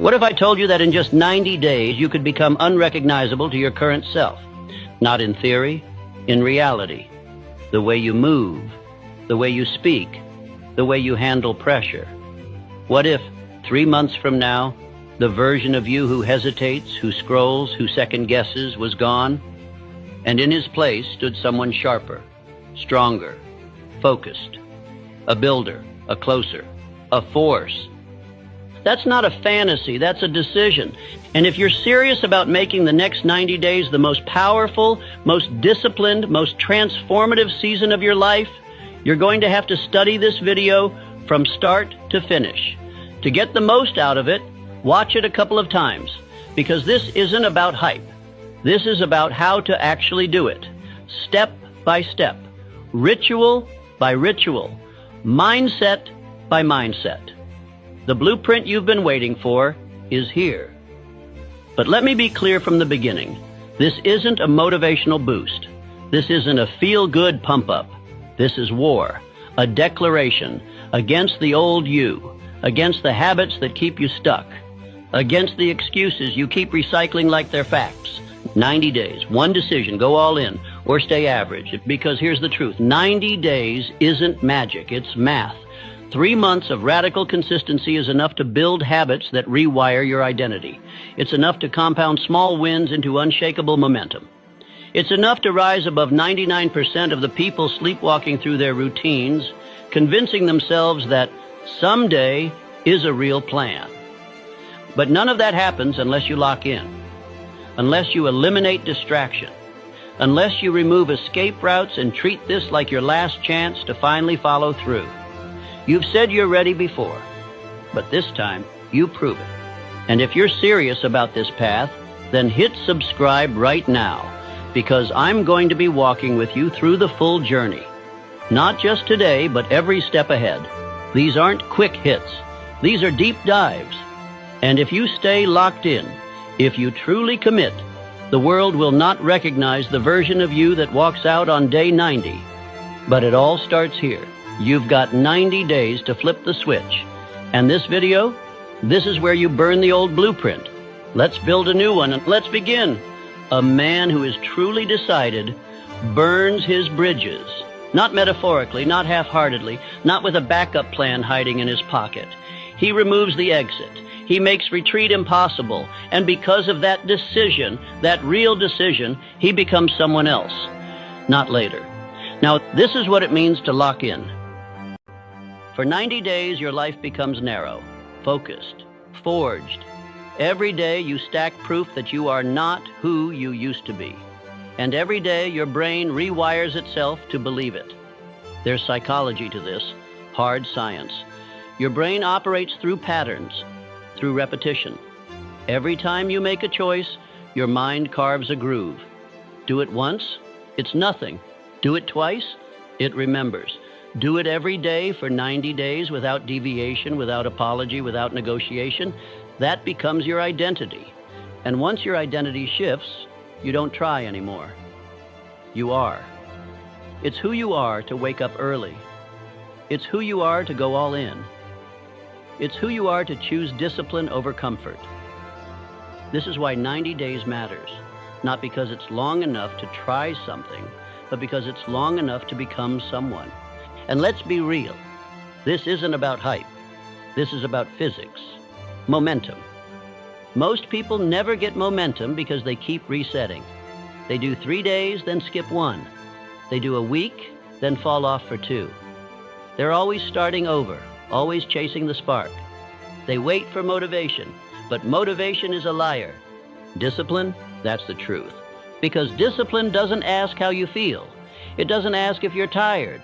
What if I told you that in just 90 days you could become unrecognizable to your current self? Not in theory, in reality. The way you move, the way you speak, the way you handle pressure. What if, 3 months from now, the version of you who hesitates, who scrolls, who second guesses was gone, and in his place stood someone sharper, stronger, focused, a builder, a closer, a force? That's not a fantasy, that's a decision. And if you're serious about making the next 90 days the most powerful, most disciplined, most transformative season of your life, you're going to have to study this video from start to finish. To get the most out of it, watch it a couple of times, because this isn't about hype. This is about how to actually do it, step by step, ritual by ritual, mindset by mindset. The blueprint you've been waiting for is here. But let me be clear from the beginning. This isn't a motivational boost. This isn't a feel-good pump-up. This is war, a declaration against the old you, against the habits that keep you stuck, against the excuses you keep recycling like they're facts. 90 days, one decision, go all in, or stay average. Because here's the truth, 90 days isn't magic, it's math. 3 months of radical consistency is enough to build habits that rewire your identity. It's enough to compound small wins into unshakable momentum. It's enough to rise above 99% of the people sleepwalking through their routines, convincing themselves that someday is a real plan. But none of that happens unless you lock in, unless you eliminate distraction, unless you remove escape routes and treat this like your last chance to finally follow through. You've said you're ready before, but this time you prove it. And if you're serious about this path, then hit subscribe right now, because I'm going to be walking with you through the full journey. Not just today, but every step ahead. These aren't quick hits. These are deep dives. And if you stay locked in, if you truly commit, the world will not recognize the version of you that walks out on day 90. But it all starts here. You've got 90 days to flip the switch. And this video, this is where you burn the old blueprint. Let's build a new one and let's begin. A man who is truly decided burns his bridges. Not metaphorically, not half-heartedly, not with a backup plan hiding in his pocket. He removes the exit. He makes retreat impossible. And because of that decision, that real decision, he becomes someone else. Not later. Now, this is what it means to lock in. For 90 days, your life becomes narrow, focused, forged. Every day, you stack proof that you are not who you used to be. And every day, your brain rewires itself to believe it. There's psychology to this, hard science. Your brain operates through patterns, through repetition. Every time you make a choice, your mind carves a groove. Do it once, it's nothing. Do it twice, it remembers. Do it every day for 90 days without deviation, without apology, without negotiation. That becomes your identity. And once your identity shifts, you don't try anymore. You are. It's who you are to wake up early. It's who you are to go all in. It's who you are to choose discipline over comfort. This is why 90 days matters. Not because it's long enough to try something, but because it's long enough to become someone. And let's be real. This isn't about hype. This is about physics. Momentum. Most people never get momentum because they keep resetting. They do 3 days, then skip 1. They do a week, then fall off for 2. They're always starting over, always chasing the spark. They wait for motivation, but motivation is a liar. Discipline, that's the truth. Because discipline doesn't ask how you feel. It doesn't ask if you're tired.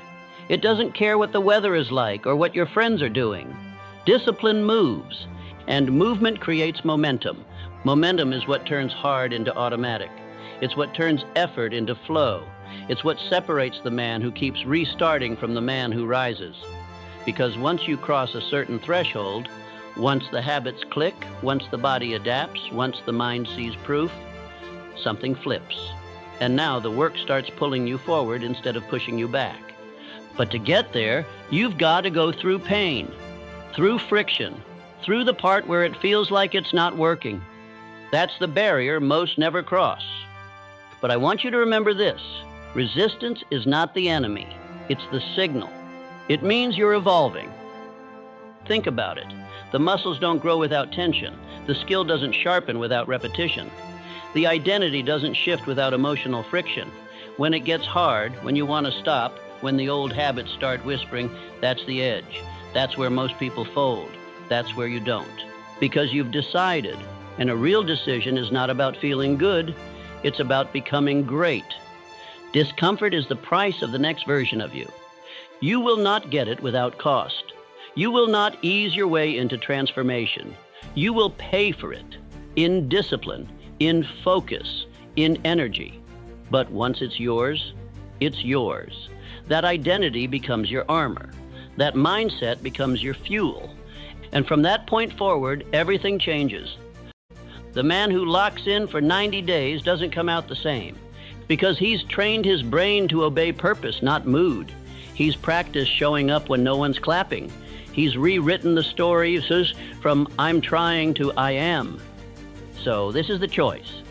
It doesn't care what the weather is like or what your friends are doing. Discipline moves, and movement creates momentum. Momentum is what turns hard into automatic. It's what turns effort into flow. It's what separates the man who keeps restarting from the man who rises. Because once you cross a certain threshold, once the habits click, once the body adapts, once the mind sees proof, something flips. And now the work starts pulling you forward instead of pushing you back. But to get there, you've got to go through pain, through friction, through the part where it feels like it's not working. That's the barrier most never cross. But I want you to remember this. Resistance is not the enemy. It's the signal. It means you're evolving. Think about it. The muscles don't grow without tension. The skill doesn't sharpen without repetition. The identity doesn't shift without emotional friction. When it gets hard, when you want to stop, when the old habits start whispering, that's the edge. That's where most people fold. That's where you don't. Because you've decided. And a real decision is not about feeling good. It's about becoming great. Discomfort is the price of the next version of you. You will not get it without cost. You will not ease your way into transformation. You will pay for it in discipline, in focus, in energy. But once it's yours, it's yours. That identity becomes your armor. That mindset becomes your fuel. And from that point forward, everything changes. The man who locks in for 90 days doesn't come out the same, because he's trained his brain to obey purpose, not mood. He's practiced showing up when no one's clapping. He's rewritten the stories from I'm trying to I am. So this is the choice.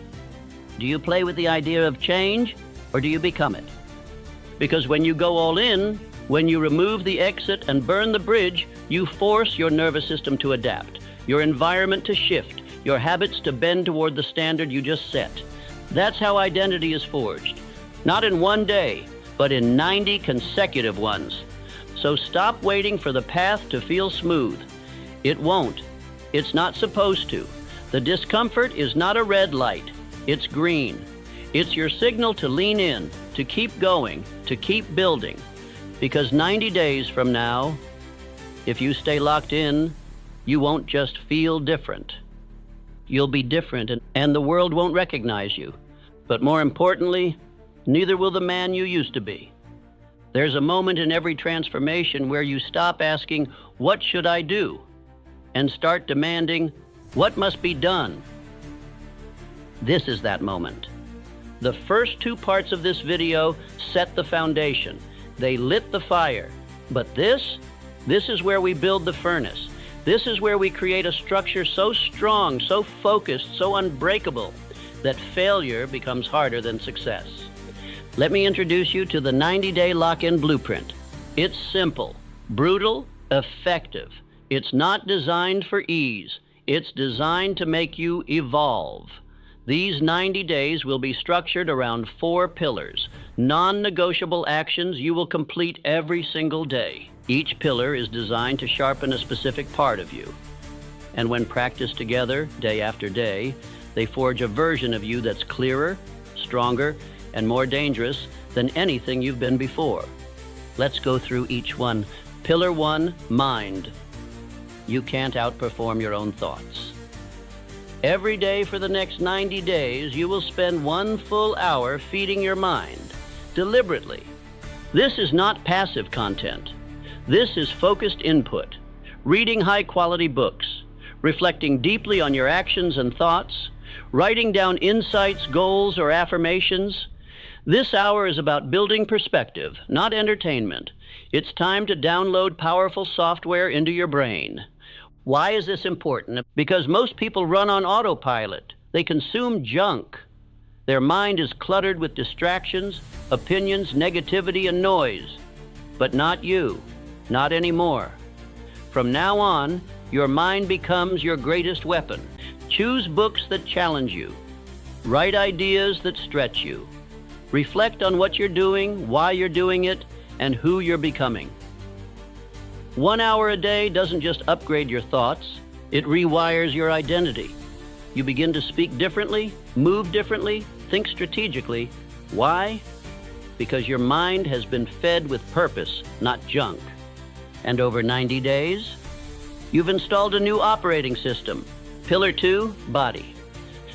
Do you play with the idea of change, or do you become it? Because when you go all in, when you remove the exit and burn the bridge, you force your nervous system to adapt, your environment to shift, your habits to bend toward the standard you just set. That's how identity is forged. Not in one day, but in 90 consecutive ones. So stop waiting for the path to feel smooth. It won't. It's not supposed to. The discomfort is not a red light. It's green. It's your signal to lean in, to keep going, to keep building. Because 90 days from now, if you stay locked in, you won't just feel different. You'll be different, and the world won't recognize you. But more importantly, neither will the man you used to be. There's a moment in every transformation where you stop asking, what should I do? And start demanding, what must be done? This is that moment. The first two parts of this video set the foundation. They lit the fire. But this is where we build the furnace. This is where we create a structure so strong, so focused, so unbreakable, that failure becomes harder than success. Let me introduce you to the 90-day lock-in blueprint. It's simple, brutal, effective. It's not designed for ease. It's designed to make you evolve. These 90 days will be structured around 4 pillars, non-negotiable actions you will complete every single day. Each pillar is designed to sharpen a specific part of you. And when practiced together, day after day, they forge a version of you that's clearer, stronger, and more dangerous than anything you've been before. Let's go through each one. Pillar 1, mind. You can't outperform your own thoughts. Every day for the next 90 days, you will spend 1 full hour feeding your mind, deliberately. This is not passive content. This is focused input, reading high-quality books, reflecting deeply on your actions and thoughts, writing down insights, goals, or affirmations. This hour is about building perspective, not entertainment. It's time to download powerful software into your brain. Why is this important? Because most people run on autopilot. They consume junk. Their mind is cluttered with distractions, opinions, negativity, and noise. But not you. Not anymore. From now on, your mind becomes your greatest weapon. Choose books that challenge you. Write ideas that stretch you. Reflect on what you're doing, why you're doing it, and who you're becoming. 1 hour a day doesn't just upgrade your thoughts, it rewires your identity. You begin to speak differently, move differently, think strategically. Why? Because your mind has been fed with purpose, not junk. And over 90 days, you've installed a new operating system. Pillar 2, body.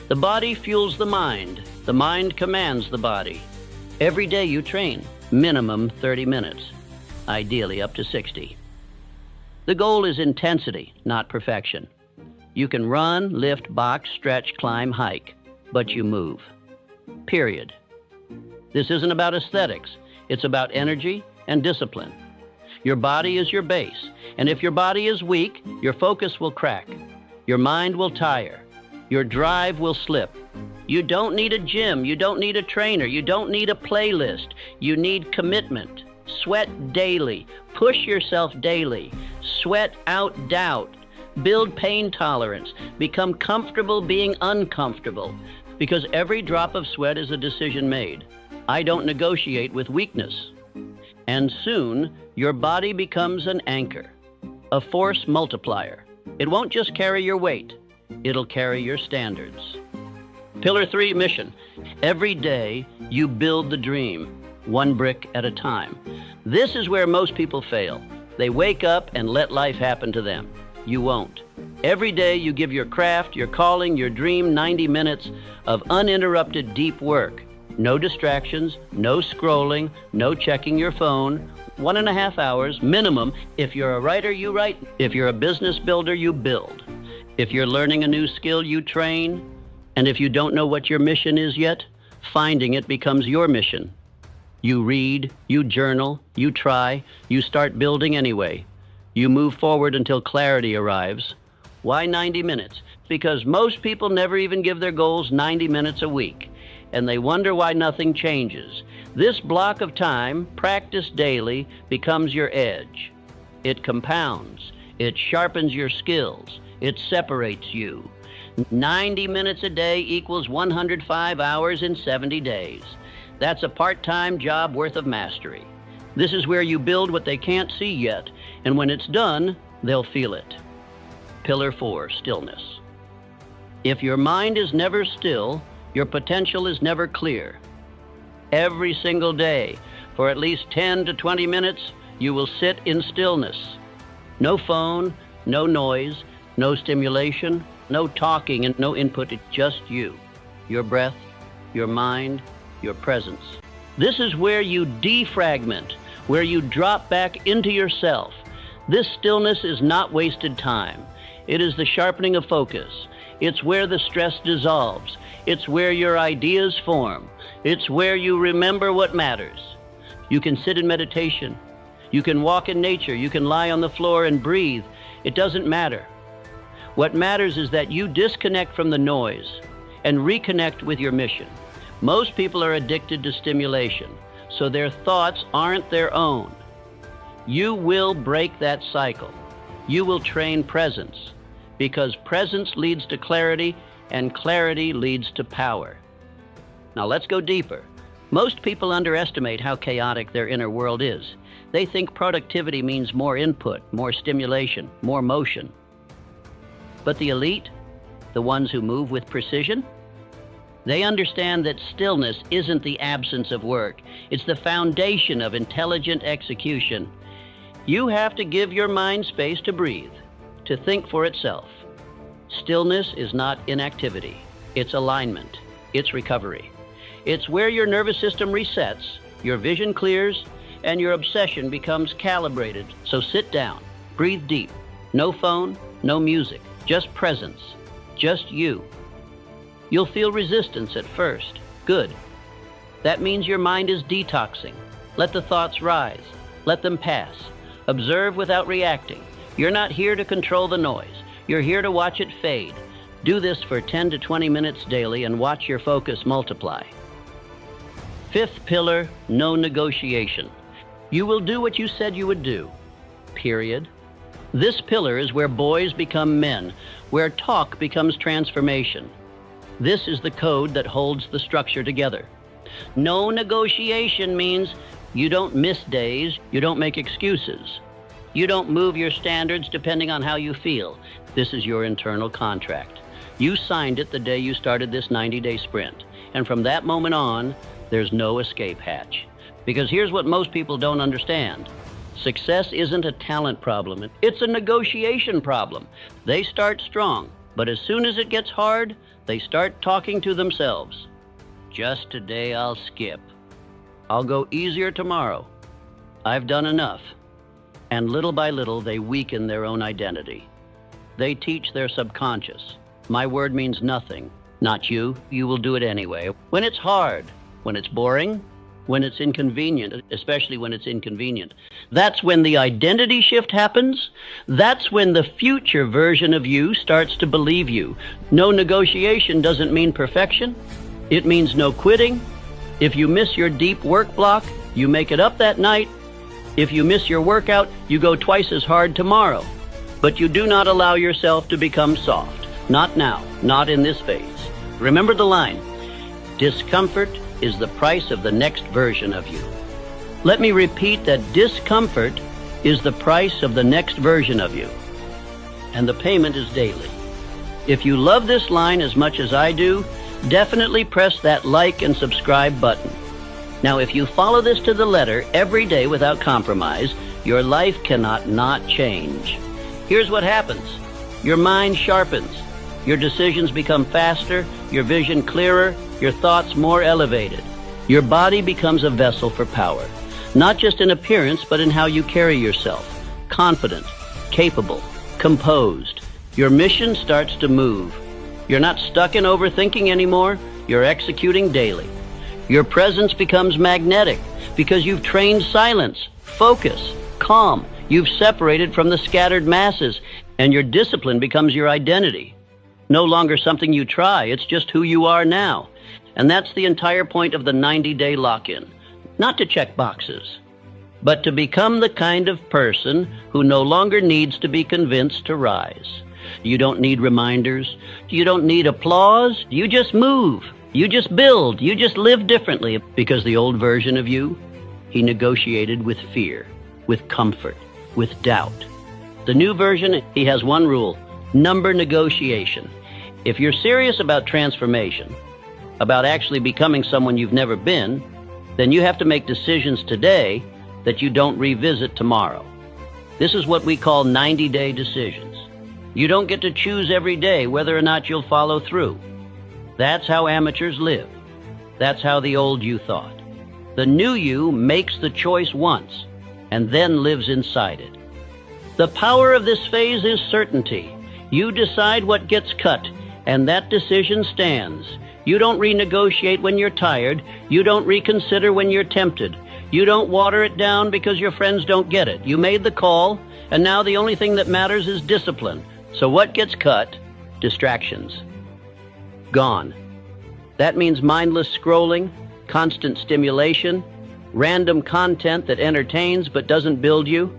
The body fuels the mind commands the body. Every day you train, minimum 30 minutes, ideally up to 60. The goal is intensity, not perfection. You can run, lift, box, stretch, climb, hike, but you move. Period. This isn't about aesthetics. It's about energy and discipline. Your body is your base, and if your body is weak, your focus will crack. Your mind will tire. Your drive will slip. You don't need a gym. You don't need a trainer. You don't need a playlist. You need commitment. Sweat daily. Push yourself daily. Sweat out doubt. Build pain tolerance. Become comfortable being uncomfortable. Because every drop of sweat is a decision made. I don't negotiate with weakness. And soon, your body becomes an anchor, a force multiplier. It won't just carry your weight. It'll carry your standards. Pillar 3, mission. Every day, you build the dream, one brick at a time. This is where most people fail. They wake up and let life happen to them. You won't. Every day, you give your craft, your calling, your dream 90 minutes of uninterrupted deep work. No distractions, no scrolling, no checking your phone. 1.5 hours minimum. If you're a writer, you write. If you're a business builder, you build. If you're learning a new skill, you train. And if you don't know what your mission is yet, finding it becomes your mission. You read, you journal, you try, you start building anyway. You move forward until clarity arrives. Why 90 minutes? Because most people never even give their goals 90 minutes a week, and they wonder why nothing changes. This block of time, practiced daily, becomes your edge. It compounds. It sharpens your skills. It separates you. 90 minutes a day equals 105 hours in 70 days. That's a part-time job worth of mastery. This is where you build what they can't see yet, and when it's done, they'll feel it. Pillar 4, stillness. If your mind is never still, your potential is never clear. Every single day, for at least 10 to 20 minutes, you will sit in stillness. No phone, no noise, no stimulation, no talking and no input, it's just you, your breath, your mind, your presence. This is where you defragment, where you drop back into yourself. This stillness is not wasted time. It is the sharpening of focus. It's where the stress dissolves. It's where your ideas form. It's where you remember what matters. You can sit in meditation. You can walk in nature. You can lie on the floor and breathe. It doesn't matter. What matters is that you disconnect from the noise and reconnect with your mission. Most people are addicted to stimulation, so their thoughts aren't their own. You will break that cycle. You will train presence, because presence leads to clarity, and clarity leads to power. Now let's go deeper. Most people underestimate how chaotic their inner world is. They think productivity means more input, more stimulation, more motion. But the elite, the ones who move with precision, they understand that stillness isn't the absence of work. It's the foundation of intelligent execution. You have to give your mind space to breathe, to think for itself. Stillness is not inactivity. It's alignment. It's recovery. It's where your nervous system resets, your vision clears, and your obsession becomes calibrated. So sit down, breathe deep. No phone, no music, just presence, just you. You'll feel resistance at first. Good. That means your mind is detoxing. Let the thoughts rise. Let them pass. Observe without reacting. You're not here to control the noise. You're here to watch it fade. Do this for 10 to 20 minutes daily and watch your focus multiply. 5th pillar, no negotiation. You will do what you said you would do. Period. This pillar is where boys become men, where talk becomes transformation. This is the code that holds the structure together. No negotiation means you don't miss days, you don't make excuses. You don't move your standards depending on how you feel. This is your internal contract. You signed it the day you started this 90-day sprint. And from that moment on, there's no escape hatch. Because here's what most people don't understand. Success isn't a talent problem. It's a negotiation problem. They start strong, but as soon as it gets hard, they start talking to themselves. Just today I'll skip. I'll go easier tomorrow. I've done enough. And little by little, they weaken their own identity. They teach their subconscious. My word means nothing. Not you. You will do it anyway. When it's hard, when it's boring, when it's inconvenient, especially when it's inconvenient. That's when the identity shift happens. That's when the future version of you starts to believe you. No negotiation doesn't mean perfection. It means no quitting. If you miss your deep work block, you make it up that night. If you miss your workout, you go twice as hard tomorrow. But you do not allow yourself to become soft. Not now, not in this phase. Remember the line, discomfort is the price of the next version of you. Let me repeat that discomfort is the price of the next version of you. And the payment is daily. If you love this line as much as I do, definitely press that like and subscribe button. Now, if you follow this to the letter every day without compromise, your life cannot not change. Here's what happens. Your mind sharpens. Your decisions become faster, your vision clearer, your thoughts more elevated. Your body becomes a vessel for power, not just in appearance, but in how you carry yourself. Confident, capable, composed. Your mission starts to move. You're not stuck in overthinking anymore. You're executing daily. Your presence becomes magnetic because you've trained silence, focus, calm. You've separated from the scattered masses, and your discipline becomes your identity. No longer something you try, it's just who you are now. And that's the entire point of the 90-day lock-in. Not to check boxes, but to become the kind of person who no longer needs to be convinced to rise. You don't need reminders. You don't need applause. You just move. You just build. You just live differently. Because the old version of you, he negotiated with fear, with comfort, with doubt. The new version, he has one rule, number negotiation. If you're serious about transformation, about actually becoming someone you've never been, then you have to make decisions today that you don't revisit tomorrow. This is what we call 90-day decisions. You don't get to choose every day whether or not you'll follow through. That's how amateurs live. That's how the old you thought. The new you makes the choice once and then lives inside it. The power of this phase is certainty. You decide what gets cut, and that decision stands. You don't renegotiate when you're tired. You don't reconsider when you're tempted. You don't water it down because your friends don't get it. You made the call, and now the only thing that matters is discipline. So what gets cut? Distractions. Gone. That means mindless scrolling, constant stimulation, random content that entertains but doesn't build you.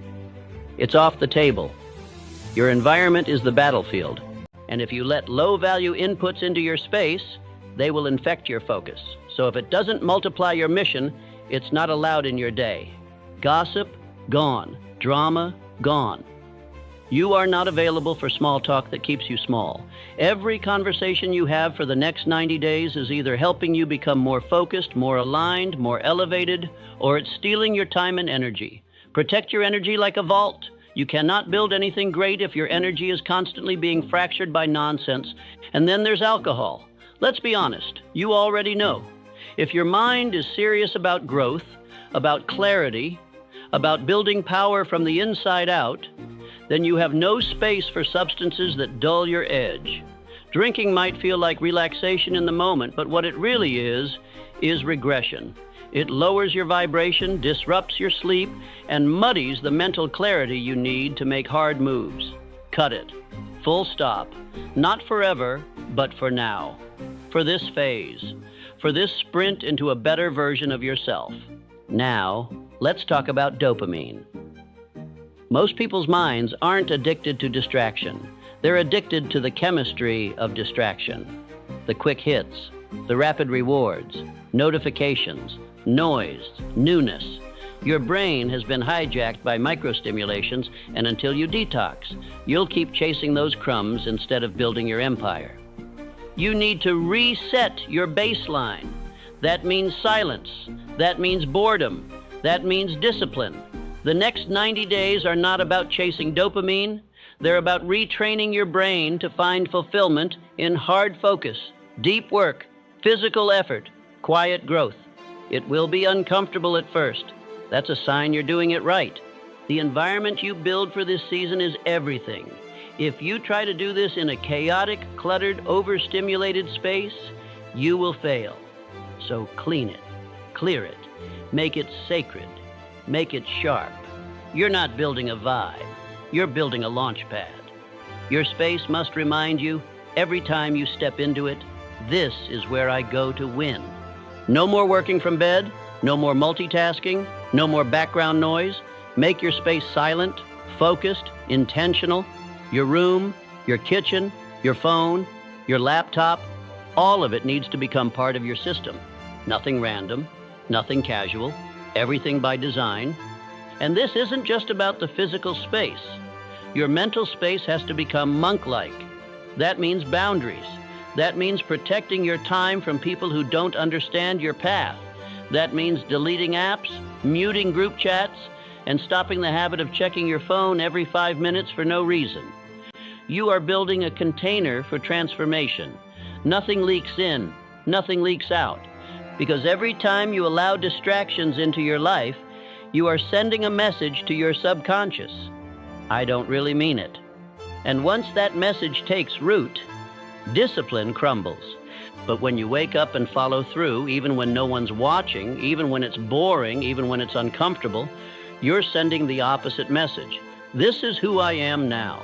It's off the table. Your environment is the battlefield. And if you let low-value inputs into your space, they will infect your focus. So if it doesn't multiply your mission, it's not allowed in your day. Gossip, gone. Drama, gone. You are not available for small talk that keeps you small. Every conversation you have for the next 90 days is either helping you become more focused, more aligned, more elevated, or it's stealing your time and energy. Protect your energy like a vault. You cannot build anything great if your energy is constantly being fractured by nonsense. And then there's alcohol. Let's be honest, you already know. If your mind is serious about growth, about clarity, about building power from the inside out, then you have no space for substances that dull your edge. Drinking might feel like relaxation in the moment, but what it really is regression. It lowers your vibration, disrupts your sleep, and muddies the mental clarity you need to make hard moves. Cut it. Full stop. Not forever, but for now. For this phase. For this sprint into a better version of yourself. Now, let's talk about dopamine. Most people's minds aren't addicted to distraction. They're addicted to the chemistry of distraction. The quick hits, the rapid rewards, notifications, noise, newness. Your brain has been hijacked by microstimulations, and until you detox, you'll keep chasing those crumbs instead of building your empire. You need to reset your baseline. That means silence. That means boredom. That means discipline. The next 90 days are not about chasing dopamine. They're about retraining your brain to find fulfillment in hard focus, deep work, physical effort, quiet growth. It will be uncomfortable at first. That's a sign you're doing it right. The environment you build for this season is everything. If you try to do this in a chaotic, cluttered, overstimulated space, you will fail. So clean it, clear it, Make it sacred. Make it sharp. You're not building a vibe. You're building a launch pad. Your space must remind you, every time you step into it, this is where I go to win. No more working from bed, no more multitasking, no more background noise. Make your space silent, focused, intentional. Your room, your kitchen, your phone, your laptop, all of it needs to become part of your system. Nothing random, nothing casual, everything by design. And this isn't just about the physical space. Your mental space has to become monk-like. That means boundaries. That means protecting your time from people who don't understand your path. That means deleting apps, muting group chats, and stopping the habit of checking your phone every 5 minutes for no reason. You are building a container for transformation. Nothing leaks in, nothing leaks out. Because every time you allow distractions into your life, you are sending a message to your subconscious. I don't really mean it. And once that message takes root, discipline crumbles. But when you wake up and follow through, even when no one's watching, even when it's boring, even when it's uncomfortable, you're sending the opposite message. This is who I am now.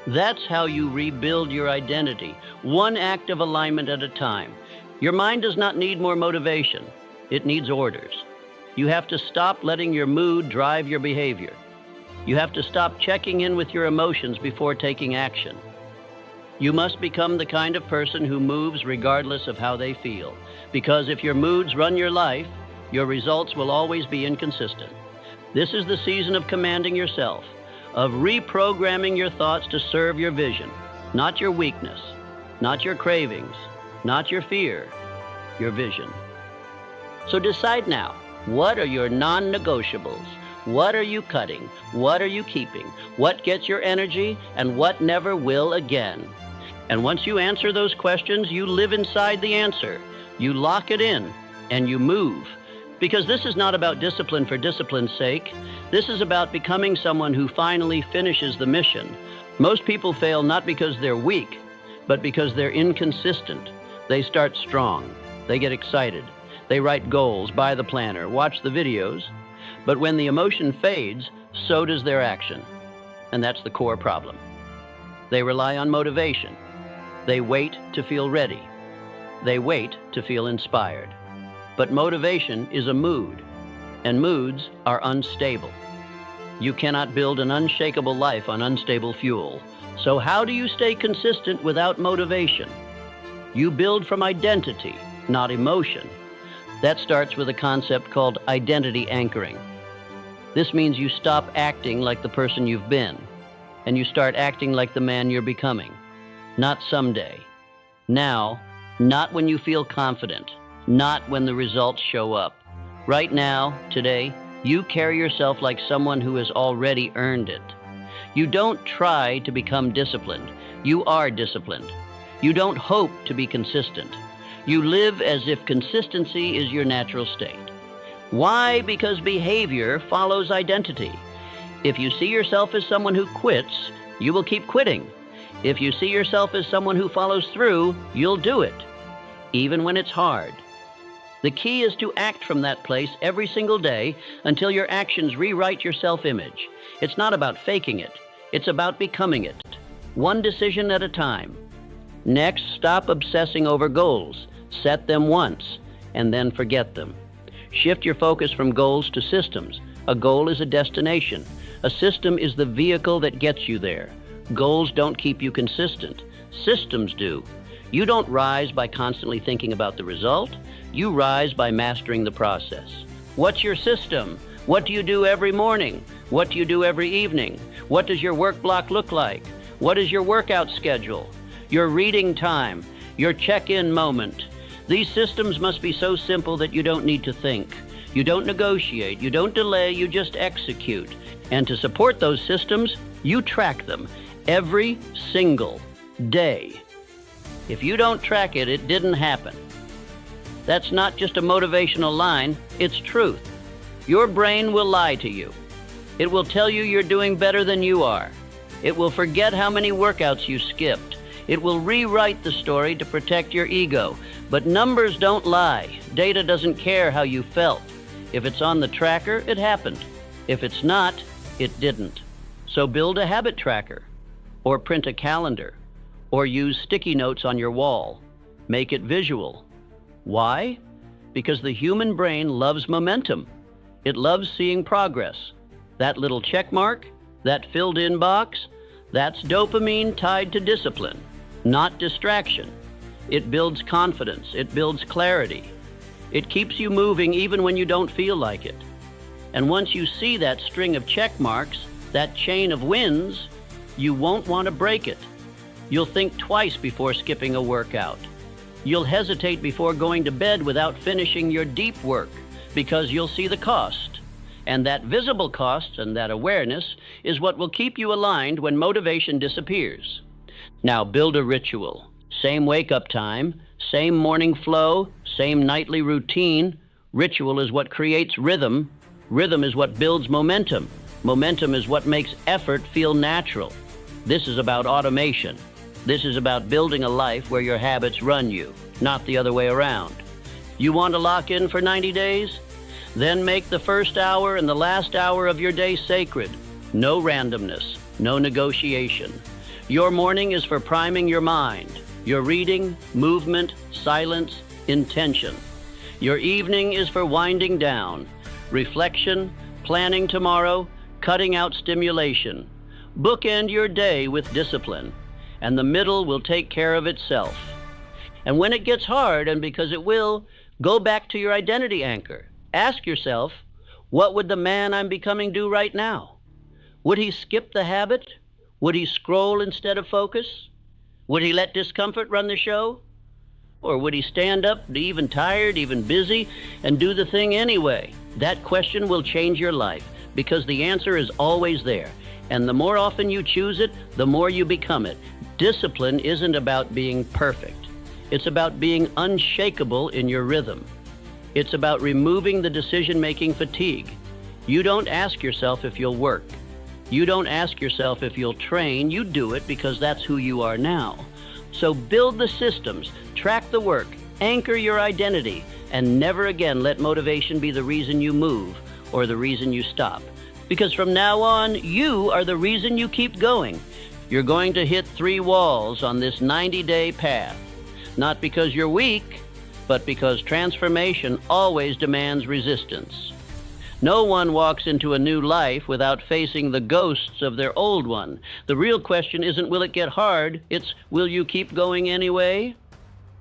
That's how you rebuild your identity, one act of alignment at a time. Your mind does not need more motivation. It needs orders. You have to stop letting your mood drive your behavior. You have to stop checking in with your emotions before taking action. You must become the kind of person who moves regardless of how they feel. Because if your moods run your life, your results will always be inconsistent. This is the season of commanding yourself, of reprogramming your thoughts to serve your vision, not your weakness, not your cravings, not your fear, your vision. So decide now, what are your non-negotiables? What are you cutting? What are you keeping? What gets your energy and what never will again? And once you answer those questions, you live inside the answer. You lock it in and you move. Because this is not about discipline for discipline's sake. This is about becoming someone who finally finishes the mission. Most people fail not because they're weak, but because they're inconsistent. They start strong. They get excited. They write goals, buy the planner, watch the videos. But when the emotion fades, so does their action. And that's the core problem. They rely on motivation. They wait to feel ready. They wait to feel inspired. But motivation is a mood, and moods are unstable. You cannot build an unshakable life on unstable fuel. So how do you stay consistent without motivation? You build from identity, not emotion. That starts with a concept called identity anchoring. This means you stop acting like the person you've been, and you start acting like the man you're becoming. Not someday. Now, not when you feel confident, not when the results show up. Right now, today, you carry yourself like someone who has already earned it. You don't try to become disciplined. You are disciplined. You don't hope to be consistent. You live as if consistency is your natural state. Why? Because behavior follows identity. If you see yourself as someone who quits, you will keep quitting. If you see yourself as someone who follows through, you'll do it, even when it's hard. The key is to act from that place every single day until your actions rewrite your self-image. It's not about faking it. It's about becoming it, one decision at a time. Next, stop obsessing over goals. Set them once, and then forget them. Shift your focus from goals to systems. A goal is a destination. A system is the vehicle that gets you there. Goals don't keep you consistent. Systems do. You don't rise by constantly thinking about the result. You rise by mastering the process. What's your system? What do you do every morning? What do you do every evening? What does your work block look like? What is your workout schedule? Your reading time? Your check-in moment? These systems must be so simple that you don't need to think. You don't negotiate. You don't delay. You just execute. And to support those systems, you track them every single day. If you don't track it, it didn't happen. That's not just a motivational line, it's truth. Your brain will lie to you. It will tell you you're doing better than you are. It will forget how many workouts you skipped. It will rewrite the story to protect your ego. But numbers don't lie. Data doesn't care how you felt. If it's on the tracker, it happened. If it's not, it didn't. So build a habit tracker, or print a calendar, or use sticky notes on your wall. Make it visual. Why? Because the human brain loves momentum. It loves seeing progress. That little check mark, that filled-in box, that's dopamine tied to discipline, not distraction. It builds confidence. It builds clarity. It keeps you moving even when you don't feel like it. And once you see that string of check marks, that chain of wins, you won't want to break it. You'll think twice before skipping a workout. You'll hesitate before going to bed without finishing your deep work because you'll see the cost. And that visible cost and that awareness is what will keep you aligned when motivation disappears. Now build a ritual. Same wake-up time, same morning flow, same nightly routine. Ritual is what creates rhythm. Rhythm is what builds momentum. Momentum is what makes effort feel natural. This is about automation. This is about building a life where your habits run you, not the other way around. You want to lock in for 90 days? Then make the first hour and the last hour of your day sacred. No randomness, no negotiation. Your morning is for priming your mind. Your reading, movement, silence, intention. Your evening is for winding down. Reflection, planning tomorrow, cutting out stimulation. Bookend your day with discipline, and the middle will take care of itself. And when it gets hard, and because it will, go back to your identity anchor. Ask yourself, what would the man I'm becoming do right now? Would he skip the habit? Would he scroll instead of focus? Would he let discomfort run the show? Or would he stand up, even tired, even busy, and do the thing anyway? That question will change your life, because the answer is always there. And the more often you choose it, the more you become it. Discipline isn't about being perfect. It's about being unshakable in your rhythm. It's about removing the decision-making fatigue. You don't ask yourself if you'll work. You don't ask yourself if you'll train. You do it because that's who you are now. So build the systems, track the work, anchor your identity, and never again let motivation be the reason you move or the reason you stop. Because from now on, you are the reason you keep going. You're going to hit 3 walls on this 90-day path. Not because you're weak, but because transformation always demands resistance. No one walks into a new life without facing the ghosts of their old one. The real question isn't, will it get hard? It's, will you keep going anyway?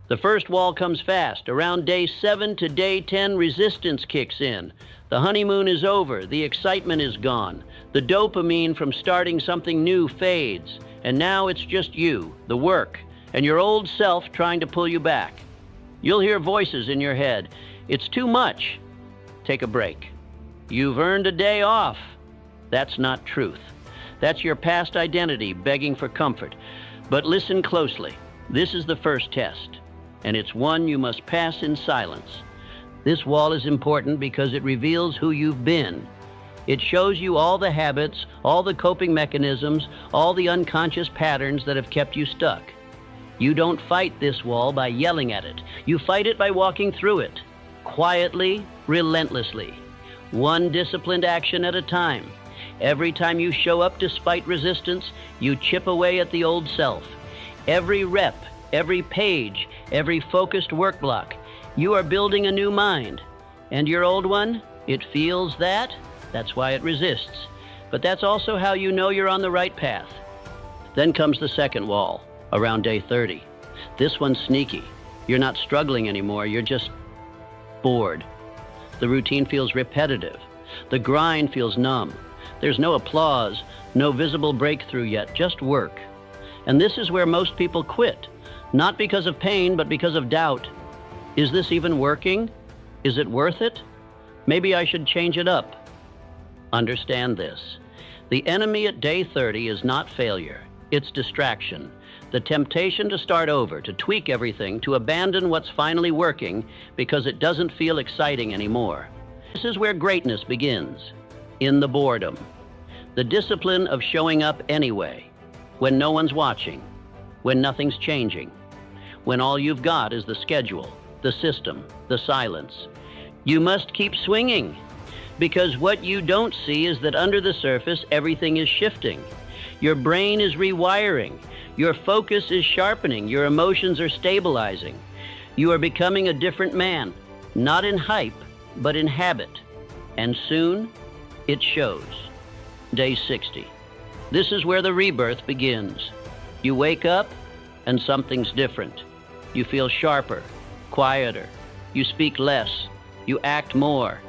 The first wall comes fast. Around day 7 to day 10, resistance kicks in. The honeymoon is over. The excitement is gone. The dopamine from starting something new fades. And now it's just you, the work, and your old self trying to pull you back. You'll hear voices in your head. It's too much. Take a break. You've earned a day off. That's not truth. That's your past identity begging for comfort. But listen closely. This is the first test, and it's one you must pass in silence. This wall is important because it reveals who you've been. It shows you all the habits, all the coping mechanisms, all the unconscious patterns that have kept you stuck. You don't fight this wall by yelling at it. You fight it by walking through it, quietly, relentlessly. One disciplined action at a time. Every time you show up despite resistance, you chip away at the old self. Every rep, every page, every focused work block, you are building a new mind. And your old one, it feels that. That's why it resists. But that's also how you know you're on the right path. Then comes the second wall, around day 30. This one's sneaky. You're not struggling anymore, you're just bored. The routine feels repetitive. The grind feels numb. There's no applause, no visible breakthrough yet, just work. And this is where most people quit, not because of pain, but because of doubt. Is this even working? Is it worth it? Maybe I should change it up. Understand this. The enemy at day 30 is not failure. It's distraction. The temptation to start over, to tweak everything, to abandon what's finally working because it doesn't feel exciting anymore. This is where greatness begins, in the boredom. The discipline of showing up anyway, when no one's watching, when nothing's changing, when all you've got is the schedule, the system, the silence. You must keep swinging, because what you don't see is that under the surface, everything is shifting. Your brain is rewiring. Your focus is sharpening. Your emotions are stabilizing. You are becoming a different man, not in hype, but in habit. And soon, it shows. Day 60. This is where the rebirth begins. You wake up, and something's different. You feel sharper, quieter. You speak less. You act more.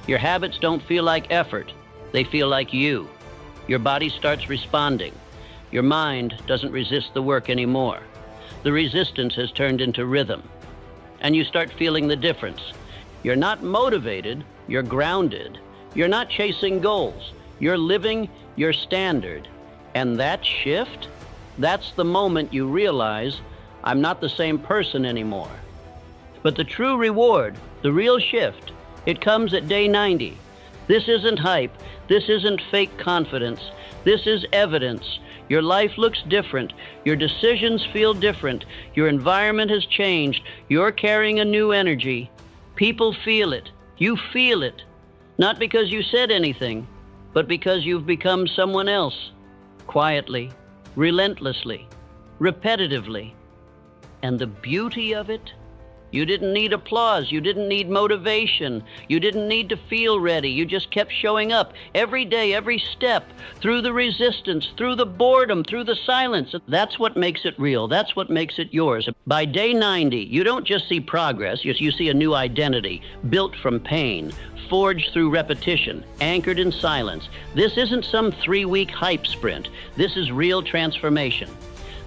Your habits don't feel like effort. They feel like you. Your body starts responding. Your mind doesn't resist the work anymore. The resistance has turned into rhythm. And you start feeling the difference. You're not motivated, you're grounded. You're not chasing goals. You're living your standard. And that shift, that's the moment you realize, I'm not the same person anymore. But the true reward, the real shift, it comes at day 90. This isn't hype. This isn't fake confidence. This is evidence. Your life looks different. Your decisions feel different. Your environment has changed. You're carrying a new energy. People feel it. You feel it. Not because you said anything, but because you've become someone else. Quietly, relentlessly, repetitively. And the beauty of it? You didn't need applause. You didn't need motivation. You didn't need to feel ready. You just kept showing up every day, every step, through the resistance, through the boredom, through the silence. That's what makes it real. That's what makes it yours. By day 90, you don't just see progress. You see a new identity, built from pain, forged through repetition, anchored in silence. This isn't some 3-week hype sprint. This is real transformation.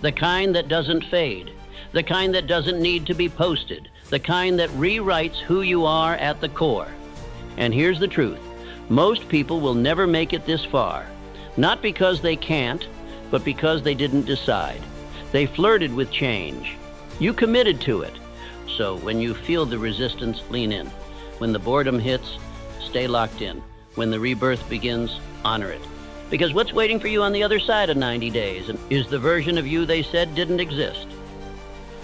The kind that doesn't fade. The kind that doesn't need to be posted, the kind that rewrites who you are at the core. And here's the truth. Most people will never make it this far, not because they can't, but because they didn't decide. They flirted with change. You committed to it. So when you feel the resistance, lean in. When the boredom hits, stay locked in. When the rebirth begins, honor it. Because what's waiting for you on the other side of 90 days is the version of you they said didn't exist.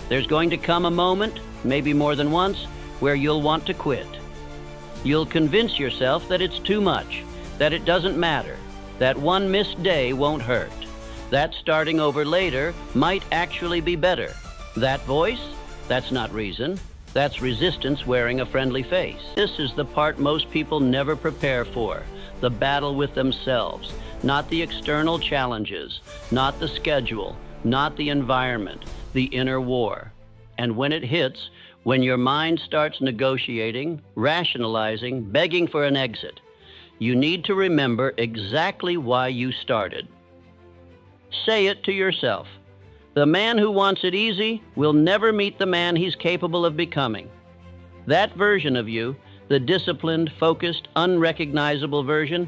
There's going to come a moment, maybe more than once, where you'll want to quit. You'll convince yourself that it's too much, that it doesn't matter, that one missed day won't hurt, that starting over later might actually be better. That voice? That's not reason. That's resistance wearing a friendly face. This is the part most people never prepare for, the battle with themselves, not the external challenges, not the schedule, not the environment, the inner war. And when it hits, when your mind starts negotiating, rationalizing, begging for an exit, you need to remember exactly why you started. Say it to yourself. The man who wants it easy will never meet the man he's capable of becoming. That version of you, the disciplined, focused, unrecognizable version,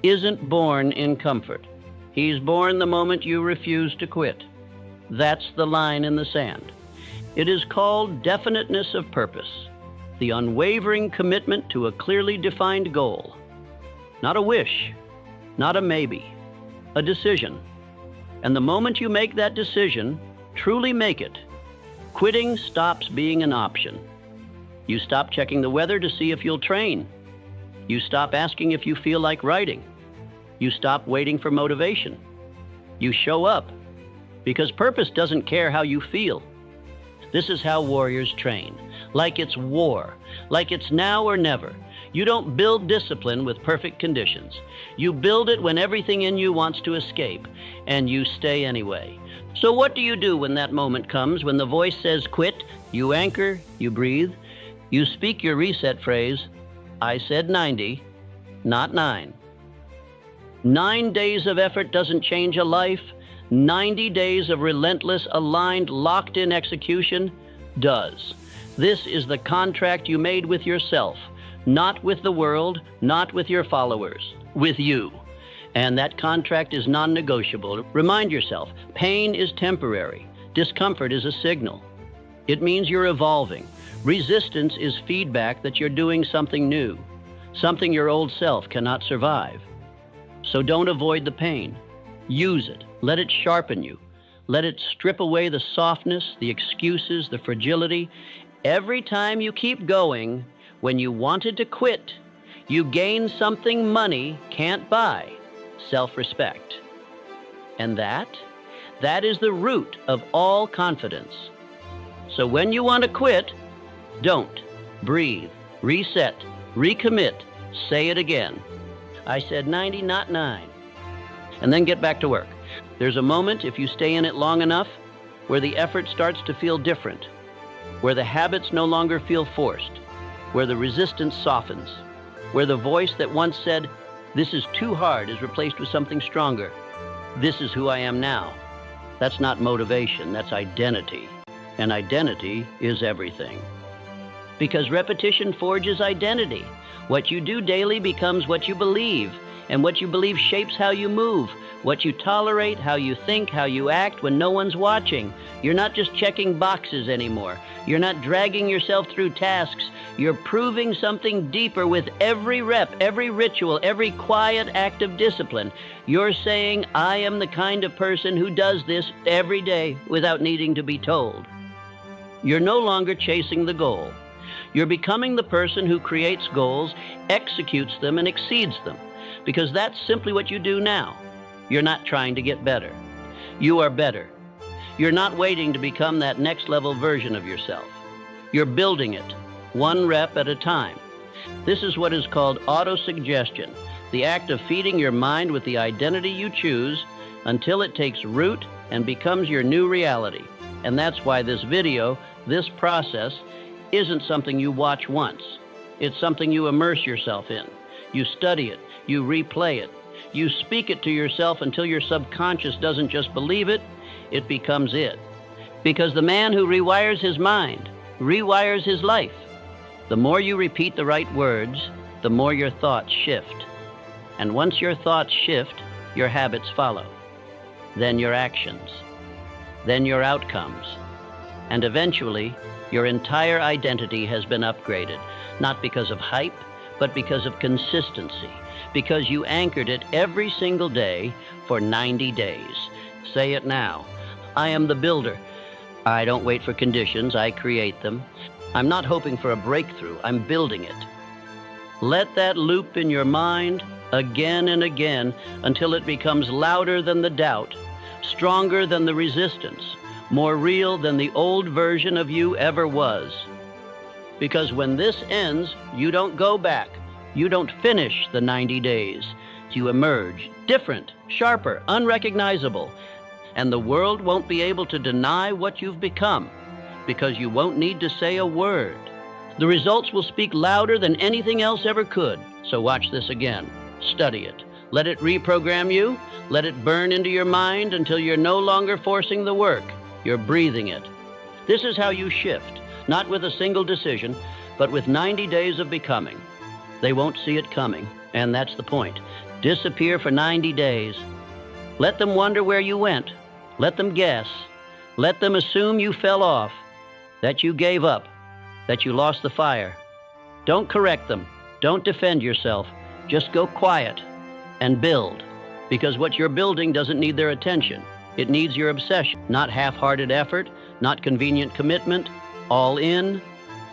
isn't born in comfort. He's born the moment you refuse to quit. That's the line in the sand. It is called definiteness of purpose, the unwavering commitment to a clearly defined goal. Not a wish, not a maybe, a decision. And the moment you make that decision, truly make it, quitting stops being an option. You stop checking the weather to see if you'll train. You stop asking if you feel like writing. You stop waiting for motivation. You show up. Because purpose doesn't care how you feel. This is how warriors train. Like it's war. Like it's now or never. You don't build discipline with perfect conditions. You build it when everything in you wants to escape, and you stay anyway. So what do you do when that moment comes, when the voice says quit? You anchor, you breathe, you speak your reset phrase, I said 90, not 9. 9 days of effort doesn't change a life. 90 days of relentless, aligned, locked-in execution does. This is the contract you made with yourself, not with the world, not with your followers, with you. And that contract is non-negotiable. Remind yourself, pain is temporary. Discomfort is a signal. It means you're evolving. Resistance is feedback that you're doing something new, something your old self cannot survive. So don't avoid the pain. Use it. Let it sharpen you. Let it strip away the softness, the excuses, the fragility. Every time you keep going, when you wanted to quit, you gained something money can't buy, self-respect. And that is the root of all confidence. So when you want to quit, don't. Breathe, reset, recommit, say it again. I said 90, not 9. And then get back to work. There's a moment, if you stay in it long enough, where the effort starts to feel different, where the habits no longer feel forced, where the resistance softens, where the voice that once said, "This is too hard," is replaced with something stronger. "This is who I am now." That's not motivation, that's identity. And identity is everything. Because repetition forges identity. What you do daily becomes what you believe, and what you believe shapes how you move, what you tolerate, how you think, how you act when no one's watching. You're not just checking boxes anymore. You're not dragging yourself through tasks. You're proving something deeper with every rep, every ritual, every quiet act of discipline. You're saying, "I am the kind of person who does this every day without needing to be told." You're no longer chasing the goal. You're becoming the person who creates goals, executes them, and exceeds them. Because that's simply what you do now. You're not trying to get better. You are better. You're not waiting to become that next level version of yourself. You're building it, one rep at a time. This is what is called autosuggestion, the act of feeding your mind with the identity you choose until it takes root and becomes your new reality. And that's why this video, this process, isn't something you watch once. It's something you immerse yourself in. You study it, you replay it, you speak it to yourself until your subconscious doesn't just believe it, it becomes it. Because the man who rewires his mind rewires his life. The more you repeat the right words, the more your thoughts shift. And once your thoughts shift, your habits follow. Then your actions. Then your outcomes. And eventually, your entire identity has been upgraded, not because of hype, but because of consistency, because you anchored it every single day for 90 days. Say it now. I am the builder. I don't wait for conditions, I create them. I'm not hoping for a breakthrough, I'm building it. Let that loop in your mind again and again until it becomes louder than the doubt, stronger than the resistance, more real than the old version of you ever was. Because when this ends, you don't go back. You don't finish the 90 days. You emerge different, sharper, unrecognizable. And the world won't be able to deny what you've become because you won't need to say a word. The results will speak louder than anything else ever could. So watch this again. Study it. Let it reprogram you. Let it burn into your mind until you're no longer forcing the work. You're breathing it. This is how you shift, not with a single decision, but with 90 days of becoming. They won't see it coming, and that's the point. Disappear for 90 days. Let them wonder where you went. Let them guess. Let them assume you fell off, that you gave up, that you lost the fire. Don't correct them. Don't defend yourself. Just go quiet and build, because what you're building doesn't need their attention. It needs your obsession, not half-hearted effort, not convenient commitment, all in,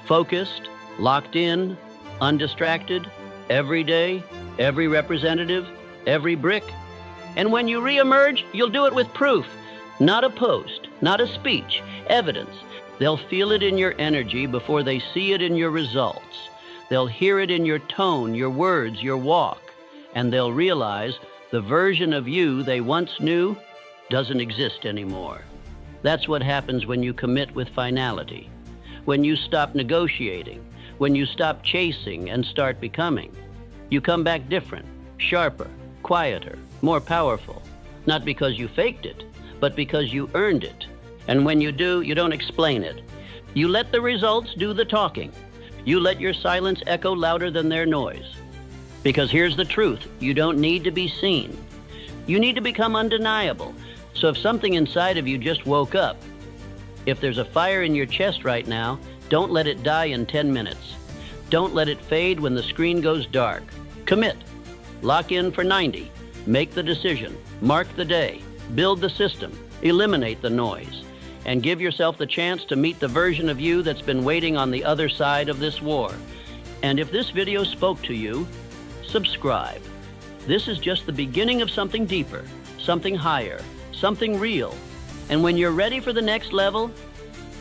focused, locked in, undistracted, every day, every representative, every brick. And when you reemerge, you'll do it with proof, not a post, not a speech, evidence. They'll feel it in your energy before they see it in your results. They'll hear it in your tone, your words, your walk, and they'll realize the version of you they once knew doesn't exist anymore. That's what happens when you commit with finality, when you stop negotiating, when you stop chasing and start becoming. You come back different, sharper, quieter, more powerful, not because you faked it, but because you earned it. And when you do, you don't explain it. You let the results do the talking. You let your silence echo louder than their noise. Because here's the truth, you don't need to be seen. You need to become undeniable. So if something inside of you just woke up, if there's a fire in your chest right now, don't let it die in 10 minutes. Don't let it fade when the screen goes dark. Commit. Lock in for 90. Make the decision. Mark the day. Build the system. Eliminate the noise. And give yourself the chance to meet the version of you that's been waiting on the other side of this war. And if this video spoke to you, subscribe. This is just the beginning of something deeper, something higher, something real. And when you're ready for the next level,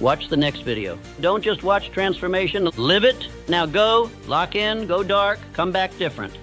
watch the next video. Don't just watch transformation, live it. Now go, lock in, go dark, come back different.